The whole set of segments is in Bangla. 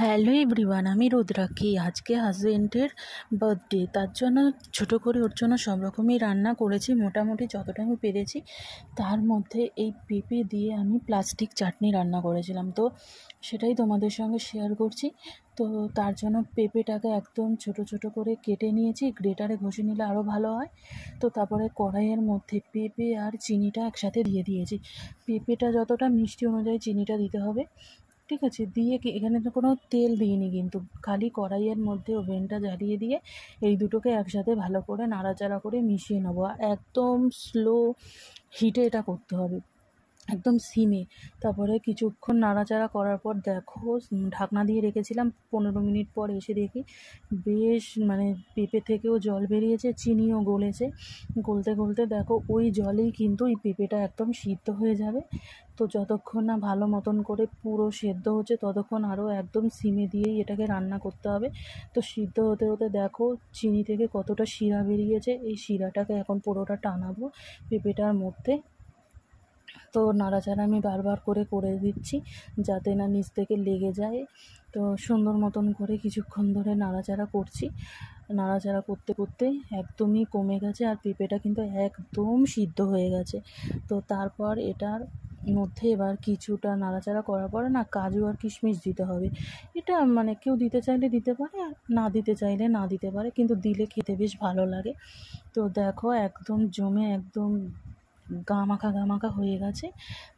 হ্যালো এভরিওয়ান, আমি রুদ্রাক্ষী। আজকে হাজবেন্ডের বার্থডে, তার জন্য ছোটো করে ওর জন্য সব রকমই রান্না করেছি, মোটামুটি যতটা আমি পেরেছি। তার মধ্যে এই পেঁপে দিয়ে আমি প্লাস্টিক চাটনি রান্না করেছিলাম, তো সেটাই তোমাদের সঙ্গে শেয়ার করছি। তো তার জন্য পেঁপেটাকে একদম ছোট ছোট করে কেটে নিয়েছি, গ্রেটারে ঘষে নিলে আরও ভালো হয়। তো তারপরে কড়াইয়ের মধ্যে পেঁপে আর চিনিটা একসাথে দিয়ে দিয়েছি। পেঁপেটা যতটা মিষ্টি অনুযায়ী চিনিটা দিতে হবে, ঠিক আছে। দিয়ে কি এখানে তো কোনো তেল দিইনি, কিন্তু খালি কড়াইয়ের মধ্যে ওভেনটা জ্বালিয়ে দিয়ে এই দুটোকে একসাথে ভালো করে নাড়াচাড়া করে মিশিয়ে নেবো। একদম স্লো হিটে এটা করতে হবে, একদম সিমে। তারপরে কিছুক্ষণ নাড়াচাড়া করার পর দেখো, ঢাকনা দিয়ে রেখেছিলাম, 15 মিনিট পর এসে দেখি বেশ পেঁপে থেকেও জল বেরিয়েছে, চিনিও গলেছে। গলতে গলতে দেখো ওই জলেই কিন্তু এই পেঁপেটা একদম সিদ্ধ হয়ে যাবে। তো যতক্ষণ না ভালো মতন করে পুরো সেদ্ধ হচ্ছে, ততক্ষণ আরও একদম সিমে দিয়েই এটাকে রান্না করতে হবে। তো সিদ্ধ হতে হতে দেখো চিনি থেকে কতটা শিরা বেরিয়েছে, এই শিরাটাকে এখন পুরোটা টানাবো পেঁপেটার মধ্যে। তো নাড়াচাড়া আমি বারবার করে করে দিচ্ছি যাতে না নিচ থেকে লেগে যায়। তো সুন্দর মতন করে কিছুক্ষণ ধরে নাড়াচাড়া করছি। নাড়াচাড়া করতে করতে একদমই কমে গেছে, আর পেঁপেটা কিন্তু একদম সিদ্ধ হয়ে গেছে। তো তারপর এটার মধ্যে এবার কিছুটা নাড়াচাড়া করার পরে না কাজু আর কিশমিশ দিতে হবে। এটা কেউ দিতে চাইলে দিতে পারে, আর না দিতে চাইলে না দিতে পারে, কিন্তু দিলে খেতে বেশ ভালো লাগে। তো দেখো একদম জমে একদম গামাখা হয়ে গেছে।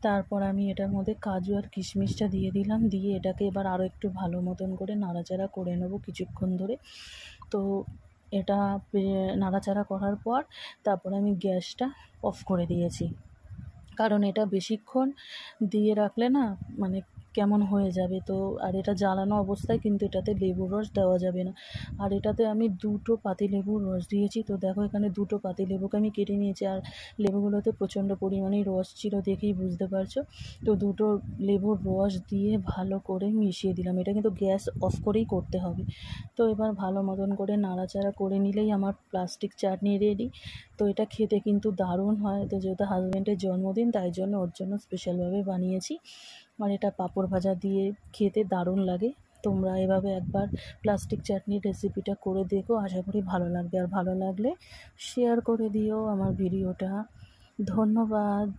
তারপর আমি এটার মধ্যে কাজু আর কিশমিশটা দিয়ে দিলাম, দিয়ে এটাকে এবার আরও একটু ভালো মতন করে নাড়াচাড়া করে নেব কিছুক্ষণ ধরে। তো এটা নাড়াচাড়া করার পর তারপর আমি গ্যাসটা অফ করে দিয়েছি, কারণ এটা বেশিক্ষণ দিয়ে রাখলে না কেমন হয়ে যাবে। তো আর এটা জ্বালানো অবস্থায় কিন্তু এটাতে লেবুর রস দেওয়া যাবে না। আর এটাতে আমি 2টো পাতিলেবুর রস দিয়েছি। তো দেখো এখানে 2টো পাতিলেবুকে আমি কেটে নিয়েছি, আর লেবুগুলোতে প্রচণ্ড পরিমাণে রস ছিল, দেখেই বুঝতে পারছো। তো 2টো লেবুর রস দিয়ে ভালো করে মিশিয়ে দিলাম। এটা কিন্তু গ্যাস অফ করেই করতে হবে। তো এবার ভালো মতন করে নাড়াচাড়া করে নিলেই আমার প্লাস্টিক চাটনি রেডি। তো এটা খেতে কিন্তু দারুণ হয়। তো যেহেতু হাজব্যান্ডের জন্মদিন, তাই জন্য ওর জন্য স্পেশালভাবে বানিয়েছি। আর এটা পাঁপড় ভাজা দিয়ে খেতে দারুণ লাগে। তোমরা এভাবে একবার প্লাস্টিক চাটনির রেসিপিটা করে দেখো, আশা করি ভালো লাগবে। আর ভালো লাগলে শেয়ার করে দিও আমার ভিডিওটা। ধন্যবাদ।